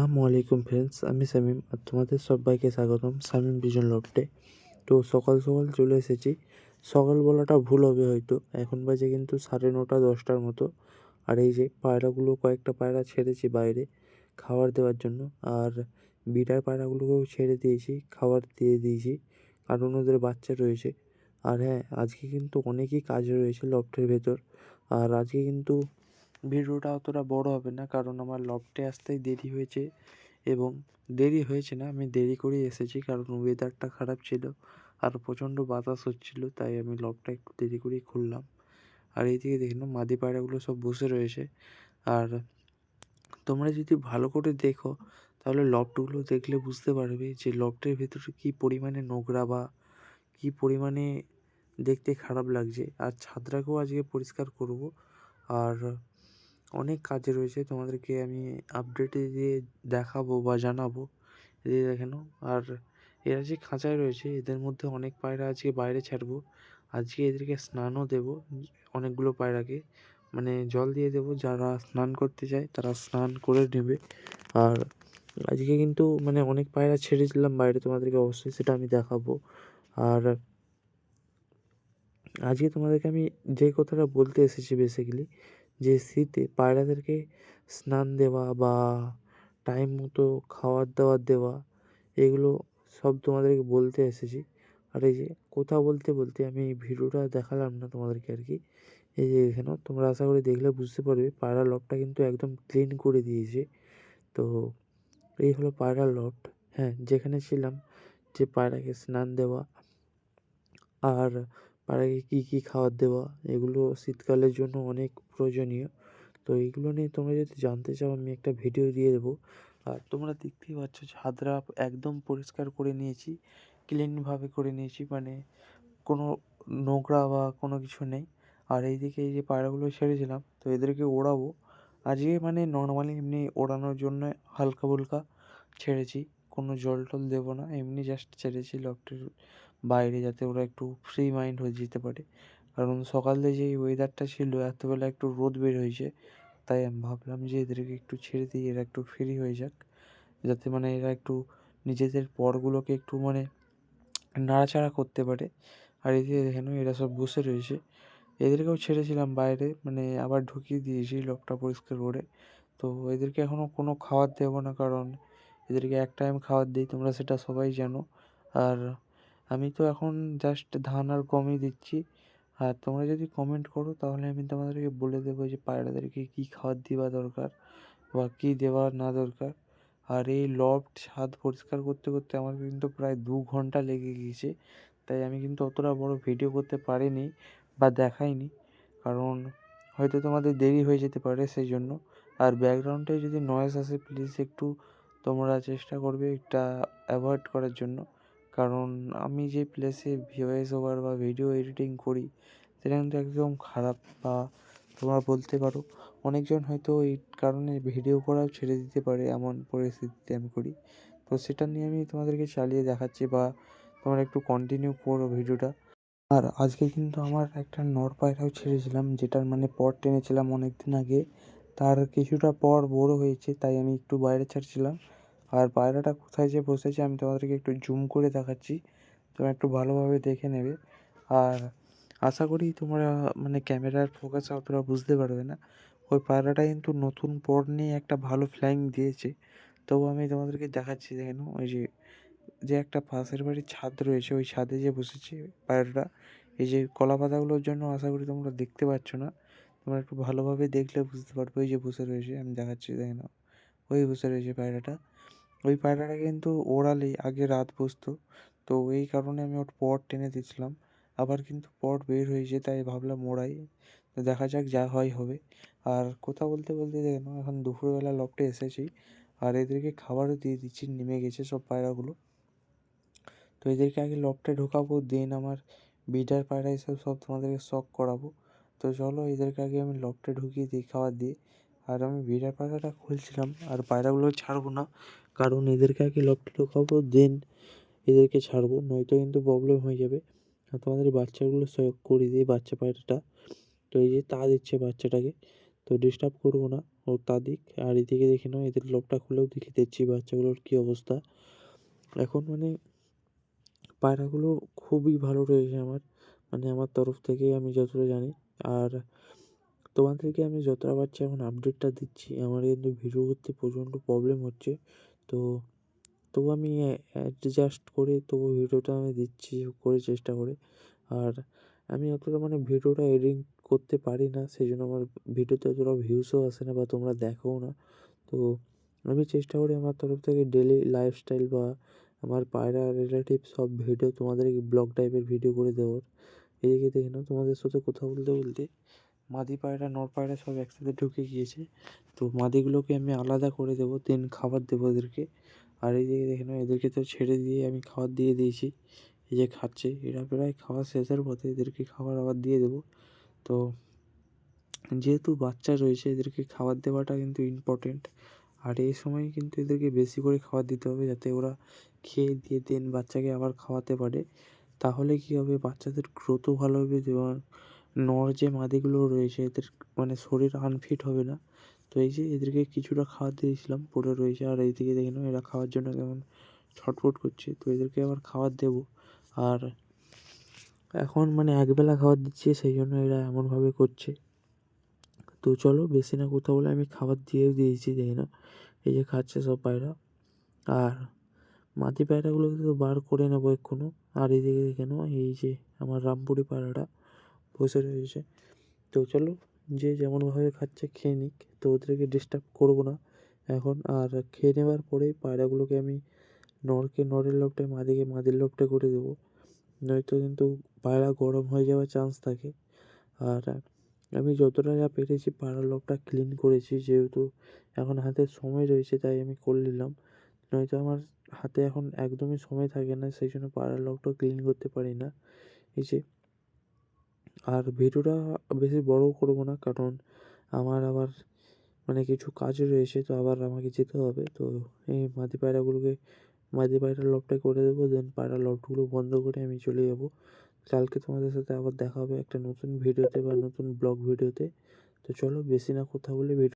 আসসালামু আলাইকুম ফ্রেন্ডস, আমি শামীম আর তোমাদের সবাইকে স্বাগতম শামীম ভিজন লফটে। তো সকাল সকাল চলে এসেছি। সকাল বলাটা ভুল হবে হয়তো, এখন বাজে কিন্তু 9:30 10টার মতো। আর এই যে পায়রাগুলো, কয়েকটা পায়রা ছেড়েছি বাইরে খাবার দেওয়ার জন্য, আর বিটার পায়রাগুলোকেও ছেড়ে দিয়েছি, খাবার দিয়ে দিয়েছি, কারণ ওদের বাচ্চা রয়েছে। আর হ্যাঁ, আজকে কিন্তু অনেকই কাজ রয়েছে লফটের ভেতর। আর আজকে কিন্তু ভিডিওটা অতটা বড় হবে না, কারণ আমার লফটে আসতেই দেরি হয়েছে। এবং দেরি হয়েছে না, আমি দেরি করেই এসেছি, কারণ ওয়েদারটা খারাপ ছিল আর প্রচণ্ড বাতাস হচ্ছিল, তাই আমি লকটা একটু দেরি করেই খুললাম। আর এইদিকে দেখে নাও, মাদি পায়রাগুলো সব বসে রয়েছে। আর তোমরা যদি ভালো করে দেখো, তাহলে লফটগুলো দেখলে বুঝতে পারবে যে লফটের ভেতরে কী পরিমাণে নোংরা বা কী পরিমাণে দেখতে খারাপ লাগছে। আর ছাদটাকেও আজকে পরিষ্কার করব। আর অনেক কাজ রয়েছে, তোমাদেরকে আমি আপডেটে দিয়ে দেখাবো বা জানাবো। এই দেখে নাও। আর এরা যে খাঁচায় রয়েছে, এদের মধ্যে অনেক পায়রা আজকে বাইরে ছাড়বো। আজকে এদেরকে স্নানও দেবো, অনেকগুলো পায়রাকে মানে জল দিয়ে দেবো। যারা স্নান করতে চায় তারা স্নান করে নেবে। আর আজকে কিন্তু মানে অনেক পায়রা ছেড়েছিলাম বাইরে, তোমাদেরকে অবশ্যই সেটা আমি দেখাবো। আর আজকে তোমাদেরকে আমি যে কথাটা বলতে এসেছি বেসিক্যালি, যে শীতে পায়রাদেরকে স্নান দেওয়া বা টাইম মতো খাবার দাবার দেওয়া, এগুলো সব তোমাদেরকে বলতে এসেছি। আর এই যে কথা বলতে বলতে আমি ভিডিওটা দেখালাম না তোমাদেরকে আর কি। এই যে এখানেও তোমরা আশা করি দেখলে বুঝতে পারবে, পায়রা লফটটা কিন্তু একদম ক্লিন করে দিয়েছে। তো এই হলো পায়রা লফট। হ্যাঁ, যেখানে ছিলাম, যে পায়রাকে স্নান দেওয়া আর পায়রাকে কী কী খাবার দেওয়া, এগুলো শীতকালের জন্য অনেক প্রয়োজনীয়। তো এইগুলো নিয়ে তোমরা যদি জানতে চাও, আমি একটা ভিডিও দিয়ে দেবো। আর তোমরা দেখতেই পাচ্ছ, ছাদরা একদম পরিষ্কার করে নিয়েছি, ক্লিনভাবে করে নিয়েছি, মানে কোনো নোংরা বা কোনো কিছু নেই। আর এইদিকে এই যে পায়রাগুলো ছেড়েছিলাম, তো এদেরকে ওড়াবো আজকে, মানে নর্মালি এমনি ওড়ানোর জন্য হালকা ফুলকা ছেড়েছি, কোনো জল টল দেবো না, এমনি জাস্ট ছেড়েছি লফটের বাইরে, যাতে ওরা একটু ফ্রি মাইন্ড হয়ে যেতে পারে। কারণ সকালে যে ওয়েদারটা ছিল, এতবেলা একটু রোদ বের হয়েছে, তাই আমি ভাবলাম যে এদেরকে একটু ছেড়ে দিই, এরা একটু ফ্রি হয়ে যাক, যাতে মানে এরা একটু নিজেদের পরগুলোকে একটু মানে নাড়াচাড়া করতে পারে। আর এদিকে দেখে নাও, এরা সব বসে রয়েছে। এদেরকেও ছেড়েছিলাম বাইরে, মানে আবার ঢুকিয়ে দিয়েছি লকটা পরিষ্কার করে। তো এদেরকে এখনও কোনো খাবার দেবো না, কারণ এদেরকে এক টাইম খাবার দিই, তোমরা সেটা সবাই জানো। আর আমি তো এখন জাস্ট ধান আর গমই দিচ্ছি। আর তোমরা যদি কমেন্ট করো, তাহলে আমি তোমাদেরকে বলে দেবো যে পায়রাদেরকে কী খাবার দেওয়া দরকার বা কী দেওয়া না দরকার। আর এই লফট ছাদ পরিষ্কার করতে করতে আমার কিন্তু প্রায় 2 ঘন্টা লেগে গিয়েছে, তাই আমি কিন্তু অতটা বড় ভিডিও করতে পারিনি বা দেখাইনি, কারণ হয়তো তোমাদের দেরি হয়ে যেতে পারে সেই জন্য। আর ব্যাকগ্রাউন্ডে যদি নয়েজ আসে, প্লিজ একটু তোমরা চেষ্টা করবে এটা অ্যাভয়েড করার জন্য, কারণ আমি যে প্লেসে ভয়েস ওভার বা ভিডিও এডিটিং করি, সেটা কিন্তু একদম খারাপ, বা তোমরা বলতে পারো অনেকজন হয়তো এই কারণে ভিডিও করাও ছেড়ে দিতে পারে, এমন পরিস্থিতিতে আমি করি। তো সেটা নিয়ে আমি তোমাদেরকে চালিয়ে দেখাচ্ছি, বা তোমরা একটু কন্টিনিউ করো ভিডিওটা। আর আজকে কিন্তু আমার একটা নর পায়রাও ছেড়েছিলাম, যেটার মানে পর টেনেছিলাম অনেক দিন আগে, তার কিছুটা পর বড় হয়েছে, তাই আমি একটু বাইরে ছাড়ছিলাম। আর পায়রাটা কোথায় যে বসেছে আমি তোমাদেরকে একটু জুম করে দেখাচ্ছি, তোমরা একটু ভালোভাবে দেখে নেবে। আর আশা করি তোমরা মানে ক্যামেরার ফোকাসে অতটা বুঝতে পারবে না। ওই পায়রাটা কিন্তু নতুন পর নিয়ে একটা ভালো ফ্লাইং দিয়েছে। তবু আমি তোমাদেরকে দেখাচ্ছি, দেখে নাও, ওই যে যে একটা পাশের বাড়ির ছাদ রয়েছে, ওই ছাদে যে বসেছে পায়রাটা, এই যে কলা পাতাগুলোর জন্য আশা করি তোমরা দেখতে পাচ্ছ না, তোমরা একটু ভালোভাবে দেখলে বুঝতে পারবে। ওই যে বসে রয়েছে, আমি দেখাচ্ছি, দেখে নাও, ওই বসে রয়েছে পায়রাটা। ওই পায়রাটা কিন্তু ওড়ালেই আগে রাত বসতো, তো এই কারণে আমি ওর পট টেনে দিয়েছিলাম। আবার কিন্তু পট বের হয়েছে, তাই ভাবলাম ওড়াই, তো দেখা যাক, যা হয় হবে। আর কথা বলতে বলতে দেখে নাও, এখন দুপুরবেলা লফটে এসেছি, আর এদেরকে খাবারও দিয়ে দিচ্ছি, নেমে গেছে সব পায়রাগুলো। তো এদেরকে আগে লফটে ঢোকাবো, দেন আমার বিডার পায়রা এসব সব তোমাদেরকে শখ করাবো। তো চলো, এদেরকে আগে আমি লফটে ঢুকিয়ে দিই খাবার দিয়ে। আর আমি বিডার পায়রাটা খুলছিলাম, আর পায়রাগুলো ছাড়বো না, কারণ এদেরকে আগে লফটে ঢোকাবো, দেন এদেরকে ছাড়বো, নয়তো কিন্তু প্রবলেম হয়ে যাবে। আর তোমাদের এই বাচ্চাগুলো শখ করে দিই, বাচ্চা পায়রাটা। তো এই যে তা দিচ্ছে বাচ্চাটাকে। তো তো ডিস্টার্ব করবো না, ও তা দিক। আর এদিকে দেখে নাও, এদের লবটা খুলেও দেখে দিচ্ছি বাচ্চাগুলোর কী অবস্থা। এখন মানে পায়রাগুলো খুবই ভালো রয়েছে আমার, মানে আমার তরফ থেকে আমি যতটা জানি। আর তোমাদেরকে আমি যতটা পারছি এখন আপডেটটা দিচ্ছি। আমার কিন্তু ভিডিও করতে প্রচণ্ড প্রবলেম হচ্ছে, তো তবু আমি অ্যাডজাস্ট করে তবু ভিডিওটা আমি দিচ্ছি করে, চেষ্টা করে। আর আমি অতটা মানে ভিডিওটা এডিট করতে পারি না, সেই জন্য আমার ভিডিওতে অতটা ভিউসও আসে না বা তোমরা দেখোও না। তো আমি চেষ্টা করি আমার তরফ থেকে ডেলি লাইফস্টাইল বা আমার পায়রা রিলেটিভ সব ভিডিও তোমাদেরকে ব্লগ টাইপের ভিডিও করে দেওয়ার। এদিকে দেখে নাও, তোমাদের সাথে কথা বলতে বলতে মাদি পায়রা নর পায়রা সব একসাথে ঢুকে গিয়েছে। তো মাদিগুলোকে আমি আলাদা করে দেবো, দেন খাবার দেবো এদেরকে। আর এইদিকে দেখে নাও, এদেরকে তো ছেড়ে দিয়ে আমি খাবার দিয়ে দিয়েছি, এই যে খাচ্ছে। এরা প্রায় খাওয়া শেষের পথে, এদেরকে খাবার আবার দিয়ে দেবো। তো যেহেতু বাচ্চা রয়েছে, এদেরকে খাবার দেওয়াটা কিন্তু ইম্পর্টেন্ট। আর এই সময় কিন্তু এদেরকে বেশি করে খাবার দিতে হবে, যাতে ওরা খেয়ে দিয়ে দেন বাচ্চাকে আবার খাওয়াতে পারে। তাহলে কী হবে, বাচ্চাদের গ্রোথও ভালো হবে এবং নর যে মাদিগুলো রয়েছে এদের মানে শরীর আনফিট হবে না। তো এই যে এদেরকে কিছুটা খাবার দিয়েছিলাম, পড়ে রয়েছে। আর এইদিকে দেখে নাও, এরা খাওয়ার জন্য কেমন ছটফট করছে। তো এদেরকে আবার খাবার দেবো। আর এখন মানে একবেলা খাবার দিচ্ছি, সেই জন্য এরা এমনভাবে করছে। তো চলো বেশি না কথা বলে আমি খাবার দিয়েও দিয়েছি, দেখে নাও এই যে খাচ্ছে সব পায়রা। আর মাদি পায়রাগুলোকে তো বার করে নেবো এক্ষুনি। আর এদিকে দেখে নাও, এই যে আমার রামপুরি পায়রাটা বসে রয়েছে। তো চলো, যে যেমনভাবে খাচ্ছে খেয়ে নিক, তো ওদেরকে ডিস্টার্ব করবো না এখন। আর খেয়ে নেবার পরেই পায়রাগুলোকে আমি নরকে নরের লোবটায়, মাদিকে মাদির লোবটা করে দেবো, নয়তো কিন্তু পায়রা গরম হয়ে যাওয়ার চান্স থাকে। আর আমি যতটা যা পেরেছি পায়রার লোবটা ক্লিন করেছি, যেহেতু এখন হাতে সময় রয়েছে তাই আমি করে নিলাম, নয়তো আমার হাতে এখন একদমই সময় থাকে না, সেই জন্য পায়রার লোবটাও ক্লিন করতে পারি না। এই যে, আর ভিডিওটা বেশি বড় করবো না, কারণ আমার আবার মানে কিছু কাজ রয়েছে, তো আবার আমাকে যেতে হবে। তো এই মাদি পায়রার লবটা করে দেবো, দেন পায়রার লবগুলো বন্ধ করে আমি চলে যাবো। কালকে তোমাদের সাথে আবার দেখা হবে একটা নতুন ভিডিওতে বা নতুন ব্লগ ভিডিওতে। তো চলো বেশি না কথা বলে ভিডিও